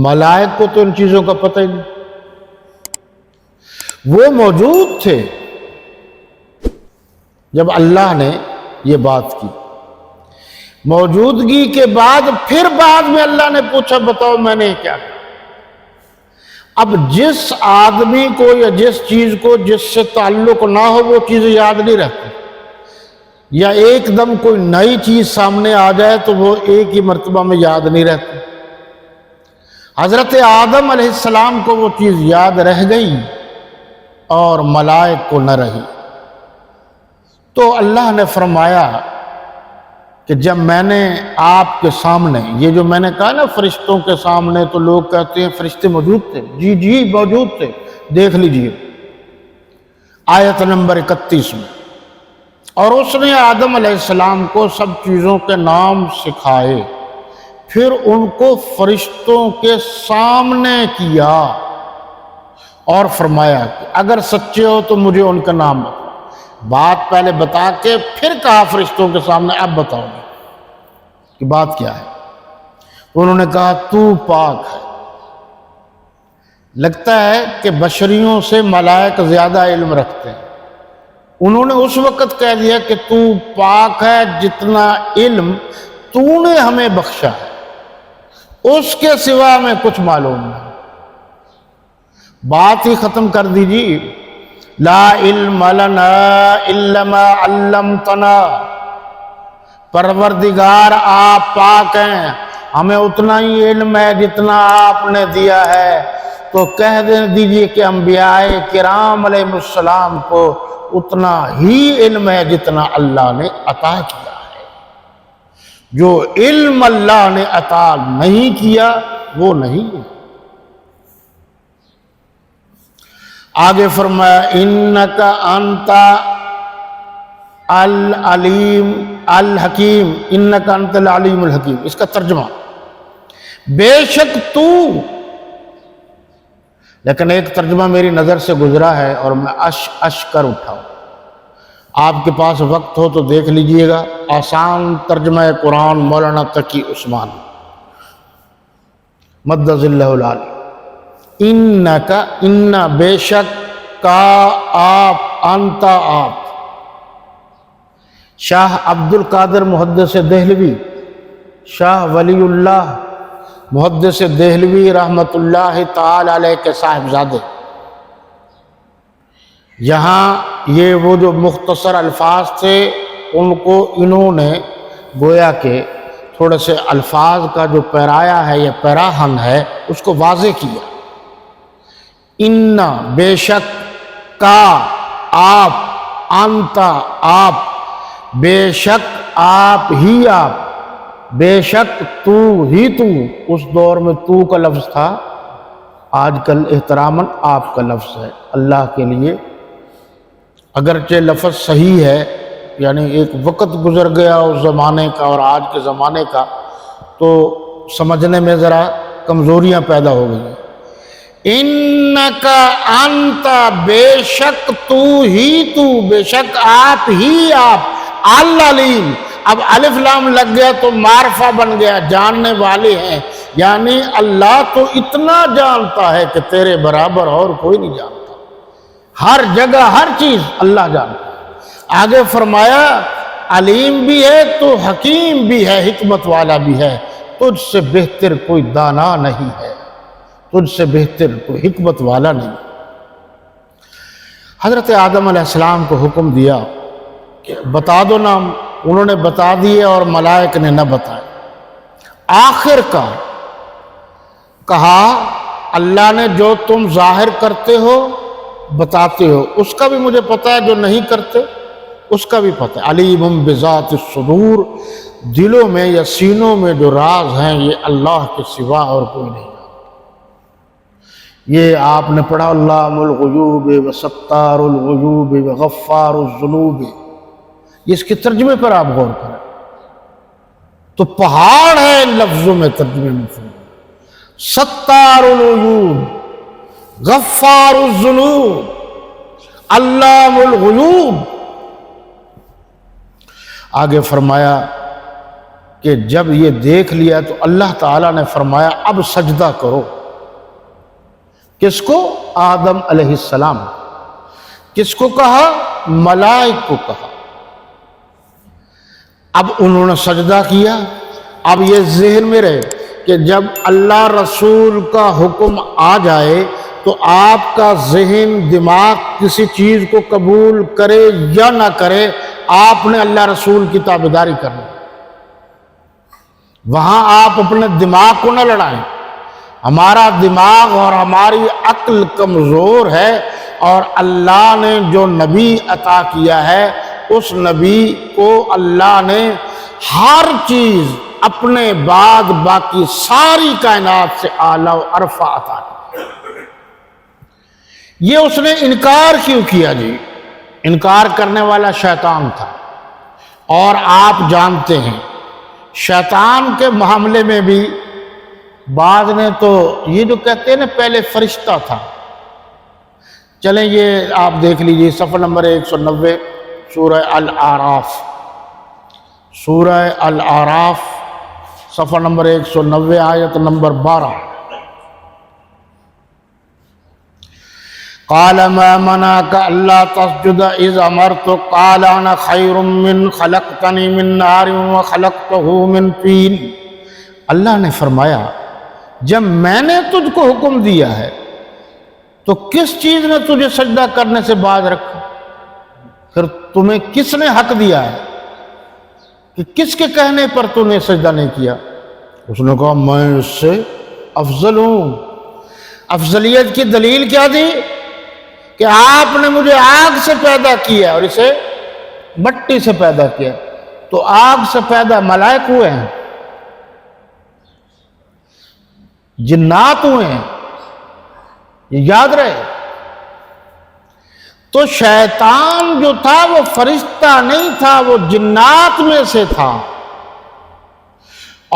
ملائک کو تو ان چیزوں کا پتہ ہی نہیں، وہ موجود تھے جب اللہ نے یہ بات کی۔ موجودگی کے بعد پھر بعد میں اللہ نے پوچھا بتاؤ میں نے کیا کیا۔ اب جس آدمی کو یا جس چیز کو جس سے تعلق نہ ہو وہ چیزیں یاد نہیں رہتی، یا ایک دم کوئی نئی چیز سامنے آ جائے تو وہ ایک ہی مرتبہ میں یاد نہیں رہتی۔ حضرت آدم علیہ السلام کو وہ چیز یاد رہ گئی اور ملائک کو نہ رہی، تو اللہ نے فرمایا کہ جب میں نے آپ کے سامنے یہ جو میں نے کہا نا فرشتوں کے سامنے، تو لوگ کہتے ہیں فرشتے موجود تھے، جی موجود تھے، دیکھ لیجئے آیت نمبر 31 میں، اور اس نے آدم علیہ السلام کو سب چیزوں کے نام سکھائے، پھر ان کو فرشتوں کے سامنے کیا اور فرمایا کہ اگر سچے ہو تو مجھے ان کا نام بتاؤ۔ بات پہلے بتا کے پھر کہا فرشتوں کے سامنے اب بتاؤ کہ بات کیا ہے۔ انہوں نے کہا تو پاک ہے۔ لگتا ہے کہ بشریوں سے ملائک زیادہ علم رکھتے ہیں۔ انہوں نے اس وقت کہہ دیا کہ تو پاک ہے، جتنا علم تو نے ہمیں بخشا ہے اس کے سوا میں کچھ معلوم نہیں۔ بات ہی ختم کر دیجیے، لا علم لنا الا ما علمتنا، پروردگار آپ پاک ہیں، ہمیں اتنا ہی علم ہے جتنا آپ نے دیا ہے۔ تو کہہ دیجیے کہ انبیاء کرام علیہ السلام کو اتنا ہی علم ہے جتنا اللہ نے عطا کیا ہے۔ جو علم اللہ نے عطا نہیں کیا وہ نہیں ہے۔ آگے فرمایا انک انت العلیم الحکیم، انک انت العلیم الحکیم۔ اس کا ترجمہ بے شک تو، لیکن ایک ترجمہ میری نظر سے گزرا ہے اور میں اش کر اٹھاؤں۔ آپ کے پاس وقت ہو تو دیکھ لیجئے گا، آسان ترجمہ قرآن مولانا تقی عثمان مد ظلہ العالی۔ انکا، ان بے شک، کا آپ، انتا آپ۔ شاہ عبد القادر محدث دہلوی، شاہ ولی اللہ محدث دہلوی رحمت اللہ تعالی علیہ کے صاحبزادے، یہاں یہ وہ جو مختصر الفاظ تھے ان کو انہوں نے گویا کہ تھوڑے سے الفاظ کا جو پیرایا ہے یا پیراہن ہے اس کو واضح کیا۔ ان بے شک، کا آپ، انتا آپ، بے شک آپ ہی آپ، بے شک تو ہی تو۔ اس دور میں تو کا لفظ تھا، آج کل احتراماً آپ کا لفظ ہے اللہ کے لیے۔ اگرچہ لفظ صحیح ہے، یعنی ایک وقت گزر گیا اس زمانے کا اور آج کے زمانے کا، تو سمجھنے میں ذرا کمزوریاں پیدا ہو گئی ہیں۔ انکا انتا، بے شک تو ہی تو، بے شک آپ ہی آپ، العلیم۔ اب الف لام لگ گیا تو معرفہ بن گیا، جاننے والے ہیں، یعنی اللہ تو اتنا جانتا ہے کہ تیرے برابر اور کوئی نہیں جانتا۔ ہر جگہ ہر چیز اللہ جانتا ہے۔ آگے فرمایا علیم بھی ہے تو حکیم بھی ہے، حکمت والا بھی ہے، تجھ سے بہتر کوئی دانا نہیں ہے، تجھ سے بہتر کوئی حکمت والا نہیں۔ حضرت آدم علیہ السلام کو حکم دیا کہ بتا دو نام، انہوں نے بتا دیے اور ملائک نے نہ بتائے۔ آخر کا کہا اللہ نے جو تم ظاہر کرتے ہو بتاتے ہو اس کا بھی مجھے پتا ہے، جو نہیں کرتے اس کا بھی پتا ہے۔ علیم بذات الصدور، دلوں میں یا سینوں میں جو راز ہیں یہ اللہ کے سوا اور کوئی نہیں۔ یہ آپ نے پڑھا علام الغیوب وستار الغیوب وغفار الذنوب، اس کے ترجمے پر آپ غور کریں تو پہاڑ ہے ان لفظوں میں ترجمے میں۔ ستار العیوب، غفار الذنوب، علام الغیوب۔ آگے فرمایا کہ جب یہ دیکھ لیا تو اللہ تعالیٰ نے فرمایا اب سجدہ کرو۔ کس کو؟ آدم علیہ السلام۔ کس کو کہا؟ ملائک کو کہا۔ اب انہوں نے سجدہ کیا۔ اب یہ ذہن میں رہے کہ جب اللہ رسول کا حکم آ جائے تو آپ کا ذہن دماغ کسی چیز کو قبول کرے یا نہ کرے، آپ نے اللہ رسول کی تابعداری کرنی۔ وہاں آپ اپنے دماغ کو نہ لڑائیں۔ ہمارا دماغ اور ہماری عقل کمزور ہے، اور اللہ نے جو نبی عطا کیا ہے اس نبی کو اللہ نے ہر چیز اپنے بعد باقی ساری کائنات سے اعلیٰ و ارفع عطا کی۔ یہ اس نے انکار کیوں کیا جی؟ انکار کرنے والا شیطان تھا، اور آپ جانتے ہیں شیطان کے معاملے میں بھی بعض نے تو یہ جو کہتے ہیں نا پہلے فرشتہ تھا۔ چلیں یہ آپ دیکھ لیجئے صفحہ نمبر 190 سورہ الاعراف، سورہ الاعراف صفحہ نمبر 190 آیت نمبر 12۔ قال ما منعك الا تسجد اذ امرتك قال انا خير من خلقتني من نار وخلقته من طين۔ اللہ نے فرمایا جب میں نے تجھ کو حکم دیا ہے تو کس چیز نے تجھے سجدہ کرنے سے باز رکھا؟ پھر تمہیں کس نے حق دیا ہے کہ کس کے کہنے پر تو نے سجدہ نہیں کیا؟ اس نے کہا میں اس سے افضل ہوں۔ افضلیت کی دلیل کیا دی؟ کہ آپ نے مجھے آگ سے پیدا کیا اور اسے مٹی سے پیدا کیا، تو آگ سے پیدا ملائک ہوئے ہیں، جنات ہوئے ہیں، یہ یاد رہے۔ تو شیطان جو تھا وہ فرشتہ نہیں تھا، وہ جنات میں سے تھا۔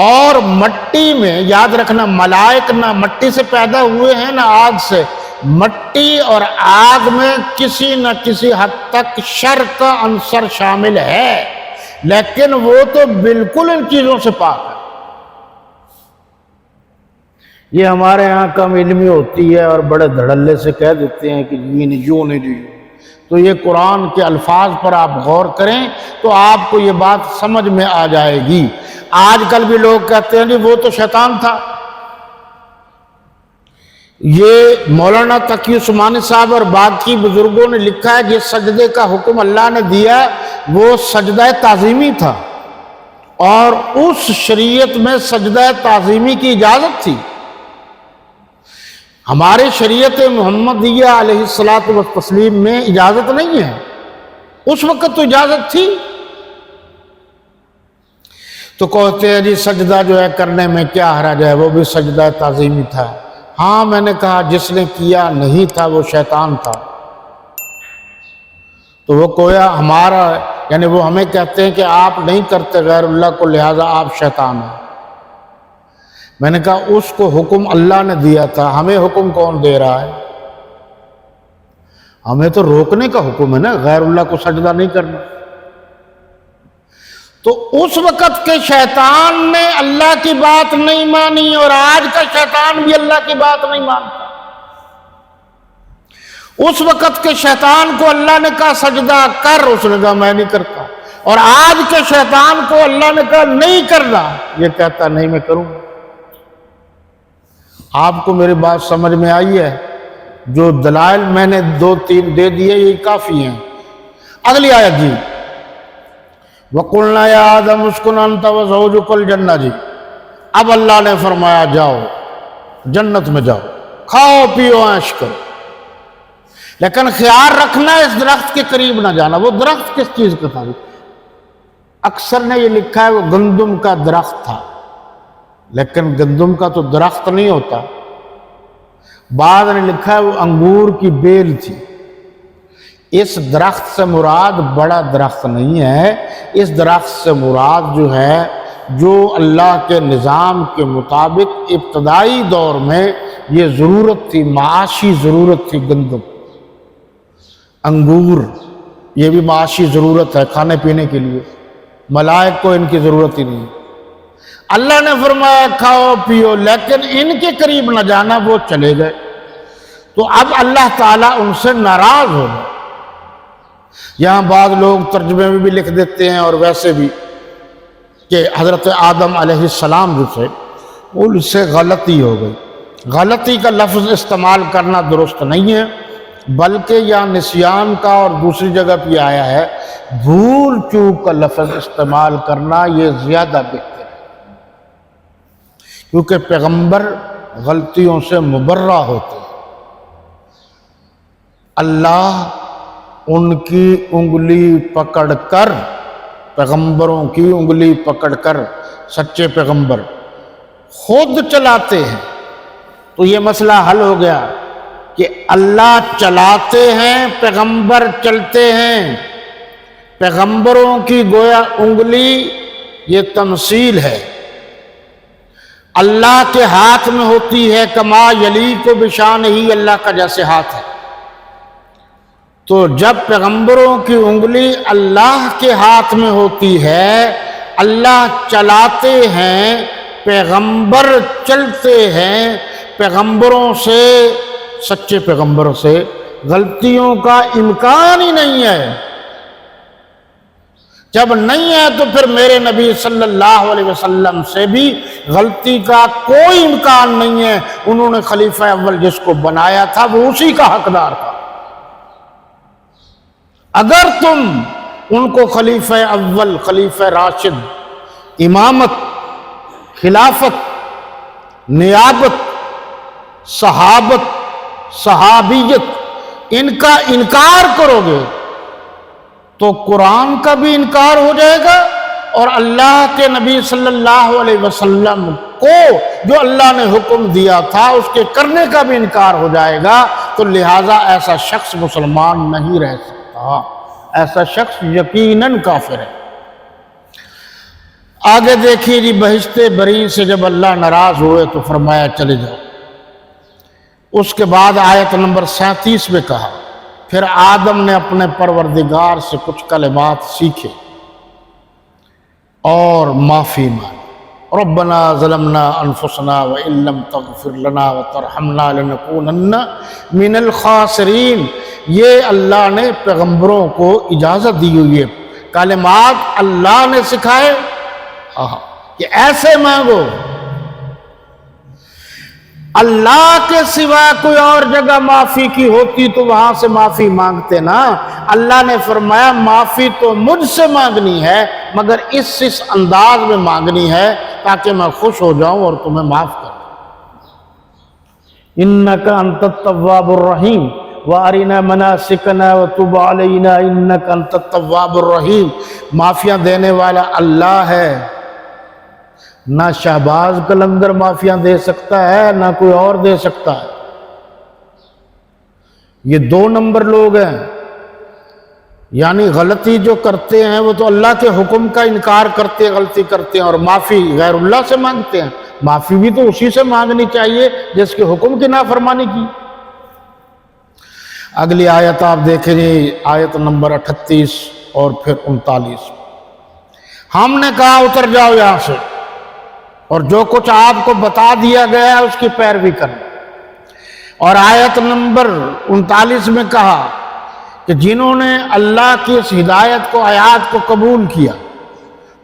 اور مٹی میں یاد رکھنا، ملائک نہ مٹی سے پیدا ہوئے ہیں نہ آگ سے۔ مٹی اور آگ میں کسی نہ کسی حد تک شر کا عنصر شامل ہے، لیکن وہ تو بالکل ان چیزوں سے پاک ہے۔ یہ ہمارے یہاں کم علمی ہوتی ہے اور بڑے دھڑلے سے کہہ دیتے ہیں کہ یہ نہیں یوں نہیں جو۔ تو یہ قرآن کے الفاظ پر آپ غور کریں تو آپ کو یہ بات سمجھ میں آ جائے گی۔ آج کل بھی لوگ کہتے ہیں جی وہ تو شیطان تھا۔ یہ مولانا تقی عثمانی صاحب اور باقی بزرگوں نے لکھا ہے جس سجدے کا حکم اللہ نے دیا وہ سجدہ تعظیمی تھا، اور اس شریعت میں سجدہ تعظیمی کی اجازت تھی۔ ہمارے شریعت محمدیہ علیہ الصلوۃ والتسلیم میں اجازت نہیں ہے، اس وقت تو اجازت تھی۔ تو کہتے ہیں جی سجدہ جو ہے کرنے میں کیا حرج ہے، وہ بھی سجدہ تعظیمی تھا۔ ہاں میں نے کہا جس نے کیا نہیں تھا وہ شیطان تھا، تو وہ کویا ہمارا یعنی وہ ہمیں کہتے ہیں کہ آپ نہیں کرتے غیر اللہ کو لہذا آپ شیطان ہیں۔ میں نے کہا اس کو حکم اللہ نے دیا تھا، ہمیں حکم کون دے رہا ہے؟ ہمیں تو روکنے کا حکم ہے نا، غیر اللہ کو سجدہ نہیں کرنا۔ تو اس وقت کے شیطان نے اللہ کی بات نہیں مانی، اور آج کا شیطان بھی اللہ کی بات نہیں مانتا۔ اس وقت کے شیطان کو اللہ نے کہا سجدہ کر، اس نے کہا میں نہیں کرتا، اور آج کے شیطان کو اللہ نے کہا نہیں کرنا، یہ کہتا نہیں میں کروں۔ آپ کو میری بات سمجھ میں آئی ہے؟ جو دلائل میں نے 2-3 دے دیے یہ کافی ہیں۔ اگلی آیت جی، وَقُلْنَا يَا آدَمُ اسْكُنْ أَنْتَ وَزَوْجُكَ الْجَنَّةَ جی، اب اللہ نے فرمایا جاؤ جنت میں جاؤ، کھاؤ پیو عیش کرو، لیکن خیال رکھنا اس درخت کے قریب نہ جانا۔ وہ درخت کس چیز کا تھا؟ اکثر نے یہ لکھا ہے وہ گندم کا درخت تھا، لیکن گندم کا تو درخت نہیں ہوتا۔ بعض نے لکھا ہے وہ انگور کی بیل تھی۔ اس درخت سے مراد بڑا درخت نہیں ہے، اس درخت سے مراد جو ہے جو اللہ کے نظام کے مطابق ابتدائی دور میں یہ ضرورت تھی، معاشی ضرورت تھی۔ گندم، انگور، یہ بھی معاشی ضرورت ہے کھانے پینے کے لیے، ملائک کو ان کی ضرورت ہی نہیں۔ اللہ نے فرمایا کھاؤ پیو، لیکن ان کے قریب نہ جانا۔ وہ چلے گئے۔ تو اب اللہ تعالیٰ ان سے ناراض ہو گئے۔ یہاں بعض لوگ ترجمے میں بھی لکھ دیتے ہیں اور ویسے بھی کہ حضرت آدم علیہ السلام جو تھے ان سے غلطی ہو گئی۔ غلطی کا لفظ استعمال کرنا درست نہیں ہے، بلکہ یا نسیان کا، اور دوسری جگہ پہ آیا ہے بھول چوک کا لفظ استعمال کرنا، یہ زیادہ بہتر ہے، کیونکہ پیغمبر غلطیوں سے مبرہ ہوتے ہیں۔ اللہ ان کی انگلی پکڑ کر، پیغمبروں کی انگلی پکڑ کر، سچے پیغمبر خود چلاتے ہیں۔ تو یہ مسئلہ حل ہو گیا کہ اللہ چلاتے ہیں، پیغمبر چلتے ہیں۔ پیغمبروں کی گویا انگلی یہ تمثیل ہے، اللہ کے ہاتھ میں ہوتی ہے، کما یلیق بشانہ، اللہ کا جیسے ہاتھ ہے۔ تو جب پیغمبروں کی انگلی اللہ کے ہاتھ میں ہوتی ہے، اللہ چلاتے ہیں، پیغمبر چلتے ہیں، پیغمبروں سے، سچے پیغمبروں سے غلطیوں کا امکان ہی نہیں ہے۔ جب نہیں ہے تو پھر میرے نبی صلی اللہ علیہ وسلم سے بھی غلطی کا کوئی امکان نہیں ہے۔ انہوں نے خلیفہ اول جس کو بنایا تھا وہ اسی کا حقدار تھا۔ اگر تم ان کو خلیفہ اول، خلیفہ راشد، امامت، خلافت، نیابت، صحابت، صحابیت، ان کا انکار کرو گے تو قرآن کا بھی انکار ہو جائے گا، اور اللہ کے نبی صلی اللہ علیہ وسلم کو جو اللہ نے حکم دیا تھا اس کے کرنے کا بھی انکار ہو جائے گا۔ تو لہٰذا ایسا شخص مسلمان نہیں رہ سکتا، ایسا شخص یقیناً کافر ہے۔ آگے دیکھیے جی، بہشت بری سے جب اللہ ناراض ہوئے تو فرمایا چلے جاؤ۔ اس کے بعد آیت نمبر 37 میں کہا پھر آدم نے اپنے پروردگار سے کچھ کلمات سیکھے اور معافی مانگی۔ ربنا ظلمنا انفسنا وان لم تغفر لنا وترحمنا لنکونن من الخاسرین۔ یہ اللہ نے پیغمبروں کو اجازت دی ہوئی ہے، کلمات اللہ نے سکھائے کہ ایسے مانگو۔ اللہ کے سوا کوئی اور جگہ معافی کی ہوتی تو وہاں سے معافی مانگتے نا۔ اللہ نے فرمایا معافی تو مجھ سے مانگنی ہے، مگر اس انداز میں مانگنی ہے تاکہ میں خوش ہو جاؤں اور تمہیں معاف کر دوں۔ انک انت التواب الرحیم وارنا مناسکنا وتب علینا انک انت التواب الرحیم۔ معافیاں دینے والا اللہ ہے، نہ شہباز قلندر معافیاں دے سکتا ہے، نہ کوئی اور دے سکتا ہے۔ یہ 2 نمبر لوگ ہیں، یعنی غلطی جو کرتے ہیں وہ تو اللہ کے حکم کا انکار کرتے، غلطی کرتے ہیں، اور معافی غیر اللہ سے مانگتے ہیں۔ معافی بھی تو اسی سے مانگنی چاہیے جس کے حکم کی نافرمانی کی۔ اگلی آیت آپ دیکھیں جی، آیت نمبر 38 اور پھر 39۔ ہم نے کہا اتر جاؤ یہاں سے، اور جو کچھ آپ کو بتا دیا گیا ہے اس کی پیروی کرنا۔ اور آیت نمبر 39 میں کہا کہ جنہوں نے اللہ کی اس ہدایت کو، آیات کو قبول کیا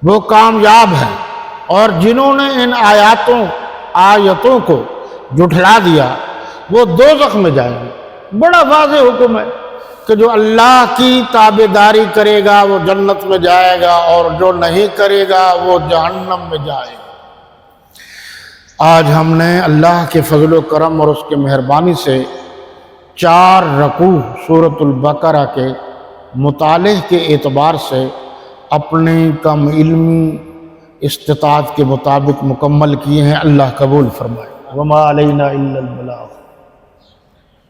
وہ کامیاب ہیں، اور جنہوں نے ان آیتوں کو جھٹلا دیا وہ دوزخ میں جائیں گے۔ بڑا واضح حکم ہے کہ جو اللہ کی تابعداری کرے گا وہ جنت میں جائے گا، اور جو نہیں کرے گا وہ جہنم میں جائے گا۔ آج ہم نے اللہ کے فضل و کرم اور اس کے مہربانی سے 4 رکوع سورۃ البقرہ کے مطالعے کے اعتبار سے اپنی کم علمی استطاعت کے مطابق مکمل کیے ہیں۔ اللہ قبول فرمائے۔ وما علینا الا البلاغ۔